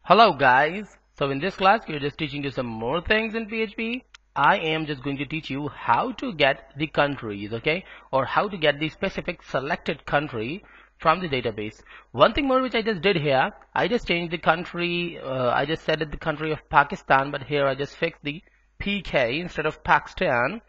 Hello guys, so in this class we are just teaching you some more things in PHP. I am just going to teach you how to get the countries, okay, or how to get the specific selected country from the database. One thing more which I just did here, I just changed the country, I just set it the country of Pakistan, but here I just fixed the PK instead of Pakistan.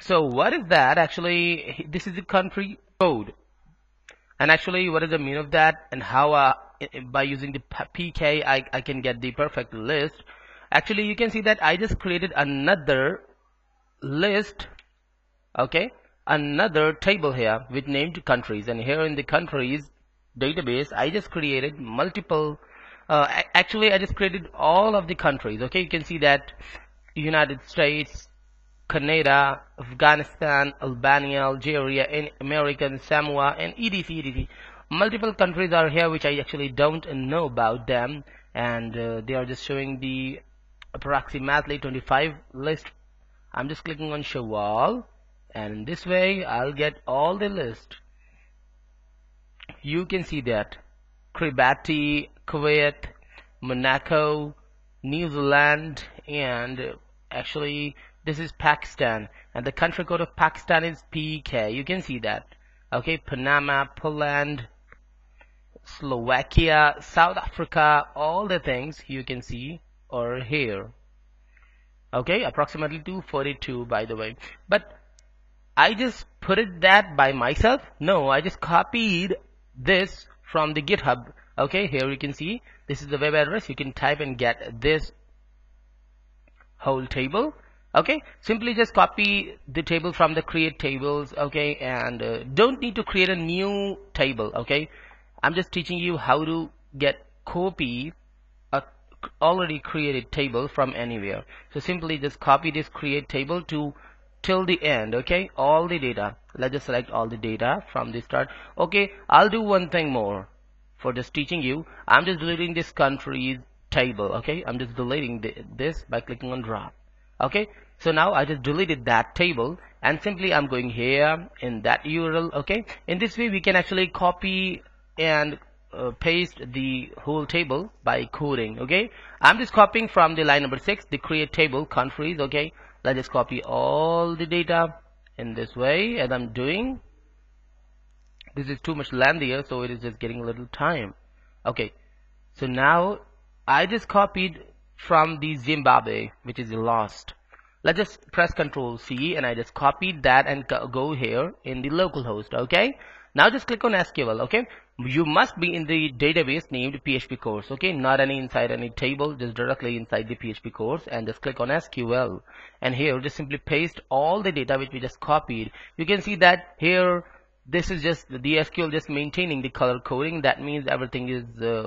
So what is that? Actually, this is the country code. And actually, what is the meaning of that, and how by using the PK I can get the perfect list. Actually, you can see that I just created another list, okay, another table here with named countries, and here in the countries database I just created multiple actually I just created all of the countries, okay. You can see that United States, Canada, Afghanistan, Albania, Algeria, and American Samoa, and etc. Multiple countries are here which I actually don't know about them, and they are just showing the approximately 25 list. I'm just clicking on show all, and in this way I'll get all the list. You can see that Kiribati, Kuwait, Monaco, New Zealand, and actually this is Pakistan, and the country code of Pakistan is PK. You can see that, okay. Panama, Poland, Slovakia, South Africa, all the things you can see are here, okay. Approximately 242 by the way, but I just put it that by myself. No, I just copied this from the GitHub, okay. Here you can see this is the web address. You can type and get this whole table, okay. Simply just copy the table from the create tables, okay, and don't need to create a new table, okay. I'm just teaching you how to get copy a already created table from anywhere. So simply just copy this create table to till the end, okay, all the data. Let's just select all the data from the start, okay. I'll do one thing more for just teaching you. I'm just deleting this countries table, okay. I'm just deleting this by clicking on drop, okay. So now I just deleted that table, and simply I'm going here in that URL, okay. In this way we can actually copy and paste the whole table by coding, okay. I'm just copying from the line number 6, the create table countries, okay. Let's just copy all the data in this way as I'm doing. This is too much lengthier, so it is just getting a little time, okay. So now I just copied from the Zimbabwe, which is lost. Let's just press Ctrl C, and I just copied that and go here in the localhost, okay. Now just click on SQL, okay. You must be in the database named PHP course, okay, not any inside any table, just directly inside the PHP course, and just click on SQL, and here just simply paste all the data which we just copied. You can see that here this is just the SQL just maintaining the color coding. That means everything is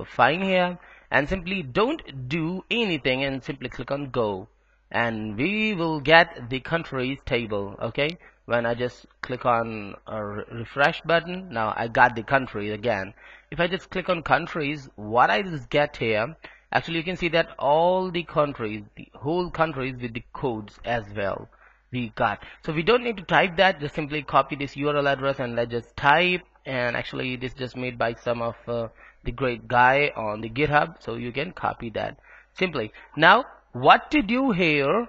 fine here, and simply don't do anything and simply click on go, and we will get the countries table, okay. When I just click on a refresh button, now I got the country again. If I just click on countries, what I just get here, actually you can see that all the countries, the whole countries with the codes as well we got. So we don't need to type that, just simply copy this URL address and let's just type, and actually this just made by some of the great guy on the GitHub, so you can copy that simply. Now what to do here,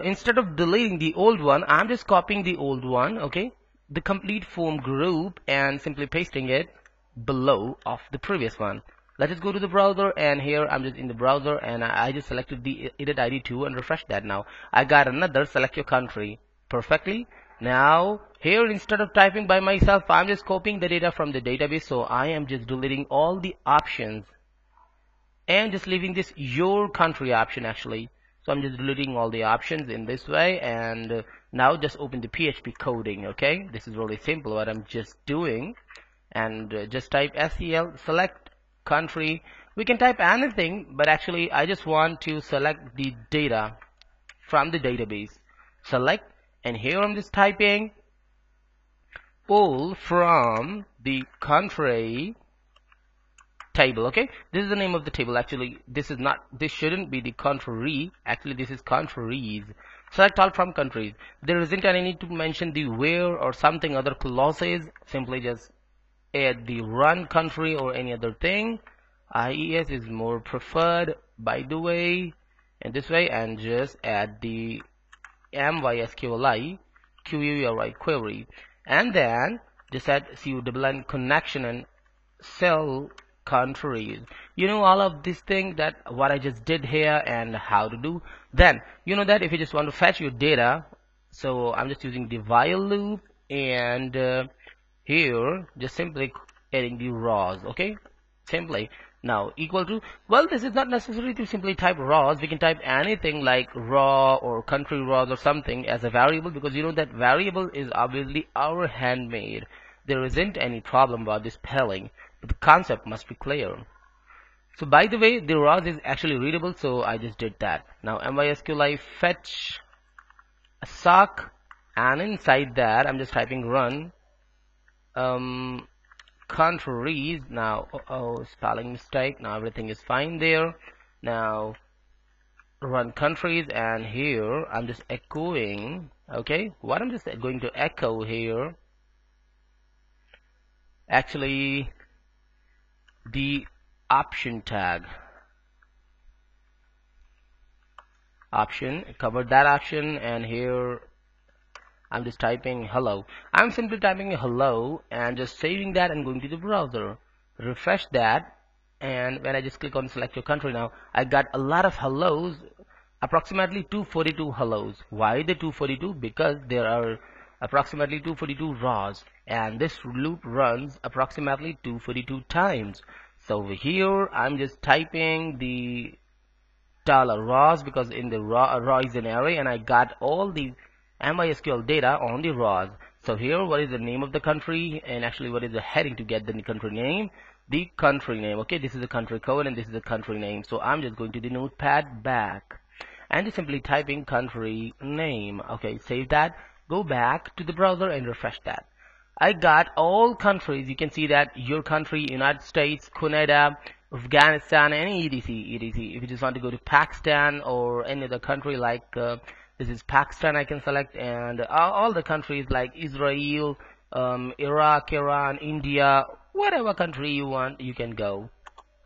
instead of deleting the old one, I'm just copying the old one, okay, the complete form group, and simply pasting it below of the previous one. Let's just go to the browser, and here I'm just in the browser, and I just selected the edit ID 2 and refresh that. Now I got another select your country perfectly. Now here instead of typing by myself, I'm just copying the data from the database, so I am just deleting all the options and just leaving this your country option actually. So I'm just deleting all the options in this way, and now just open the PHP coding, okay. This is really simple what I'm just doing, and just type SEL select country. We can type anything, but actually I just want to select the data from the database. Select, and here I'm just typing pull from the country table, okay. This is the name of the table. Actually this is not, this shouldn't be the country, actually this is countries. Select all from countries. There isn't any need to mention the where or something other clauses. Simply just add the run country or any other thing. IES is more preferred, by the way, in this way, and just add the MySQLi query query, and then just add CU connection and cell countries. You know all of these things that what I just did here and how to do. Then you know that if you just want to fetch your data, so I'm just using the while loop, and here just simply adding the rows. Okay, simply now equal to, well, this is not necessary to simply type rows. We can type anything like raw or country rows or something as a variable, because you know that variable is obviously our handmade. There isn't any problem about the spelling, but the concept must be clear. So by the way, the rows is actually readable, so I just did that. Now MySQLi fetch a sock, and inside that I'm just typing run countries. Now spelling mistake. Now everything is fine there. Now run countries, and here I'm just echoing. Okay, what I'm just going to echo here, actually the option tag. Option, covered that option, and here I'm just typing hello. I'm simply typing hello and just saving that and going to the browser. Refresh that, and when I just click on select your country, now I got a lot of hellos, approximately 242 hellos. Why the 242? Because there are approximately 242 rows, and this loop runs approximately 242 times. So over here I'm just typing the $rows, because in the raw is an array, and I got all the MySQL data on the rows. So here, what is the name of the country, and actually what is the heading to get the country name? The country name. Okay, this is the country code and this is the country name. So I'm just going to the notepad back and just simply typing country name. Okay, save that, go back to the browser and refresh that. I got all countries. You can see that your country, United States, Canada, Afghanistan, and etc. If you just want to go to Pakistan or any other country, like this is Pakistan, I can select, and all the countries like Israel, Iraq, Iran, India, whatever country you want, you can go.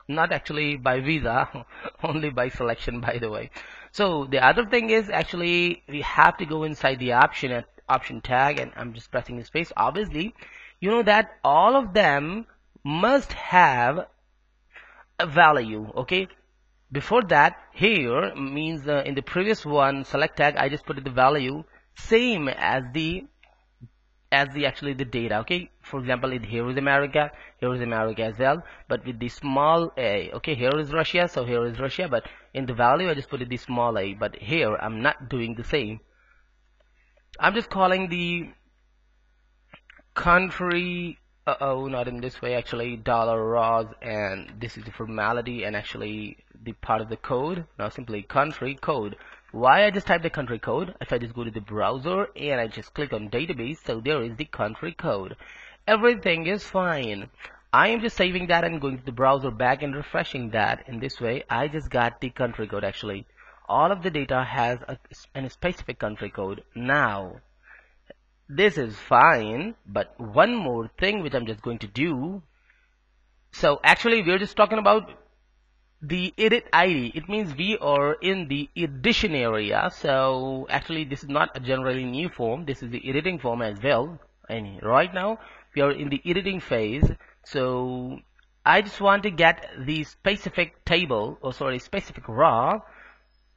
Not actually by visa, only by selection, by the way. So the other thing is, actually we have to go inside the option tag, and I'm just pressing the space. Obviously, you know that all of them must have a value. Okay, before that, here means in the previous one select tag, I just put the value same as the actually the data. Okay, for example, here is America as well, but with the small a. Okay, here is Russia, so here is Russia, but in the value I just put the small a. But here I'm not doing the same. I'm just calling the country, not in this way, actually $rows, and this is the formality and actually the part of the code. Now simply country code. Why I just type the country code? If I just go to the browser and I just click on database, so there is the country code. Everything is fine. I am just saving that and going to the browser back and refreshing that. In this way, I just got the country code. Actually, all of the data has a specific country code. Now, this is fine, but one more thing which I'm just going to do. So actually, we're just talking about the edit ID. It means we are in the edition area. So actually this is not a generally new form, this is the editing form as well, and right now we are in the editing phase. So I just want to get the specific table, or sorry, specific raw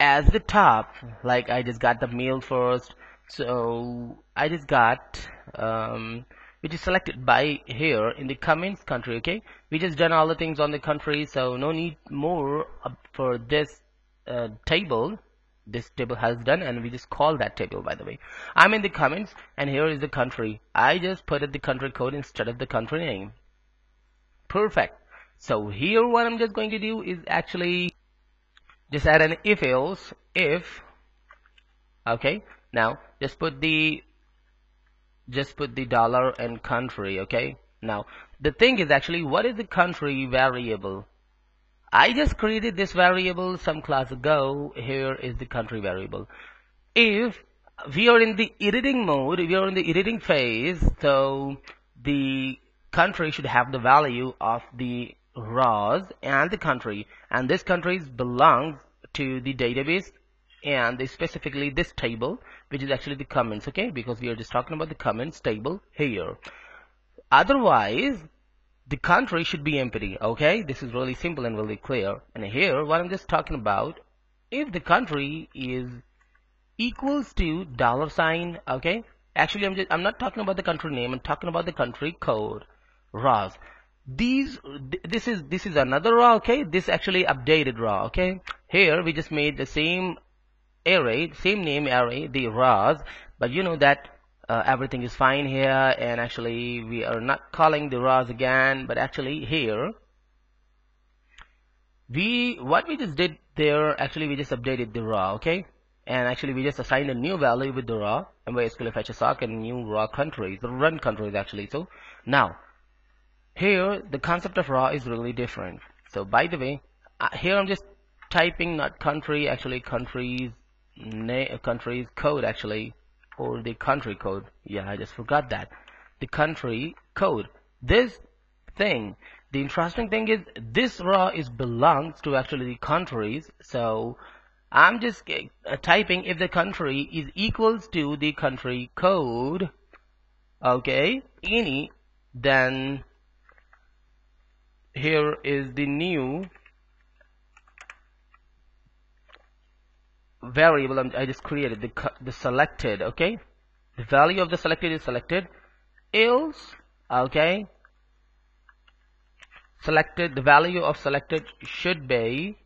as the top. Like I just got the mail first, so I just got which is selected by here in the comments country. Okay, we just done all the things on the country, so no need more for this table. This table has done, and we just call that table. By the way, I'm in the comments, and here is the country. I just put the country code instead of the country name. Perfect. So here what I'm just going to do is actually just add an if else if. Okay, now just put the dollar and country. Okay, now the thing is, actually what is the country variable? I just created this variable some class ago. Here is the country variable. If we are in the editing mode, we are in the editing phase, so the country should have the value of the rows and the country, and this country belongs to the database and specifically this table, which is actually the comments, okay, because we are just talking about the comments table here. Otherwise the country should be empty. Okay, this is really simple and really clear. And here what I'm just talking about, if the country is equals to $, okay, actually I'm not talking about the country name, I'm talking about the country code rows. This is another row, okay, this actually updated row. Okay, here we just made the same array, same name array, the rows, but you know that everything is fine here, and actually we are not calling the rows again, but actually here what we just did there, actually we just updated the row. Okay, and actually we just assigned a new value with the raw MySQL fetch a sock and new raw countries, the run countries actually. So now here the concept of raw is really different. So by the way, here I'm just typing not country, actually countries code actually, or the country code. Yeah, I just forgot that, the country code. This thing, the interesting thing is this raw is belongs to actually the countries. So I'm just typing if the country is equals to the country code, okay, any, then here is the new variable I just created, the selected. Okay, the value of the selected is selected, else, okay, selected, the value of selected should be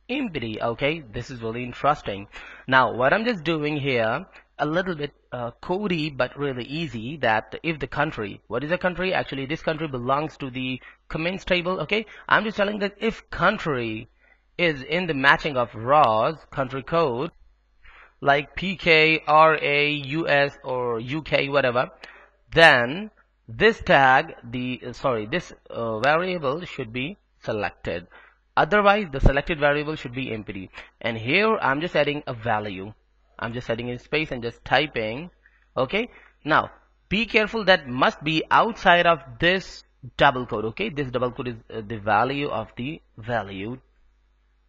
empty. Okay, this is really interesting. Now what I'm just doing here, a little bit codey but really easy, that if the country, what is a country, actually this country belongs to the comments table. Okay, I'm just telling that if country is in the matching of rows country code like PK, RA, US or UK, whatever, then this tag, this variable should be selected. Otherwise the selected variable should be empty. And here I'm just adding a value, I'm just adding in space and just typing. Okay, now be careful, that must be outside of this double quote. Okay, this double quote is the value of the value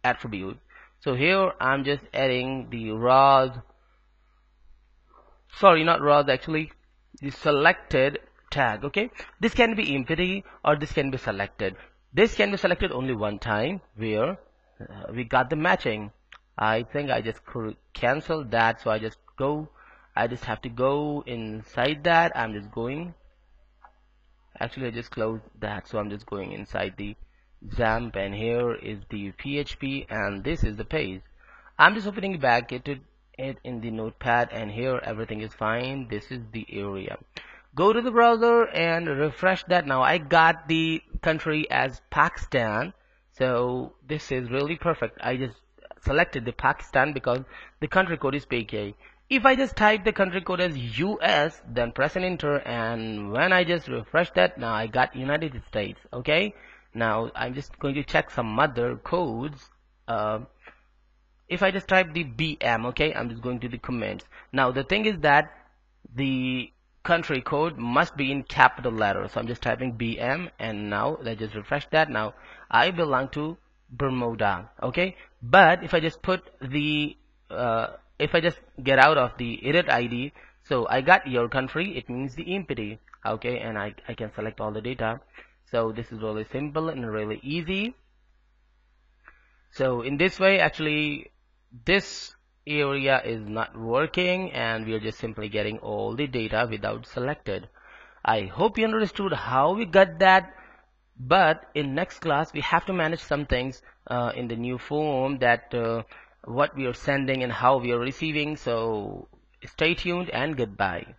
attribute. So here I'm just adding the rows, sorry, not rows, actually the selected tag. Okay, this can be empty or this can be selected. This can be selected only one time, where we got the matching. I think I just canceled that, so I just have to go inside that. I'm just going, actually I just closed that, so I'm just going inside the XAMPP, and here is the PHP and this is the page. I'm just opening back it in the notepad, and here everything is fine. This is the area. Go to the browser and refresh that. Now I got the country as Pakistan, so this is really perfect. I just selected the Pakistan because the country code is PK. If I just type the country code as US, then press and enter, and when I just refresh that, now I got United States. Okay, now I'm just going to check some other codes. If I just type the BM, okay, I'm just going to the comments. Now the thing is that the country code must be in capital letters, so I'm just typing BM, and now let's just refresh that. Now I belong to Bermuda. Okay, but if I just put the if I just get out of the edit ID, so I got your country, it means the empty. Okay, and I can select all the data. So this is really simple and really easy. So in this way, actually this area is not working, and we are just simply getting all the data without selected. I hope you understood how we got that, but in next class we have to manage some things in the new form, that what we are sending and how we are receiving. So stay tuned and goodbye.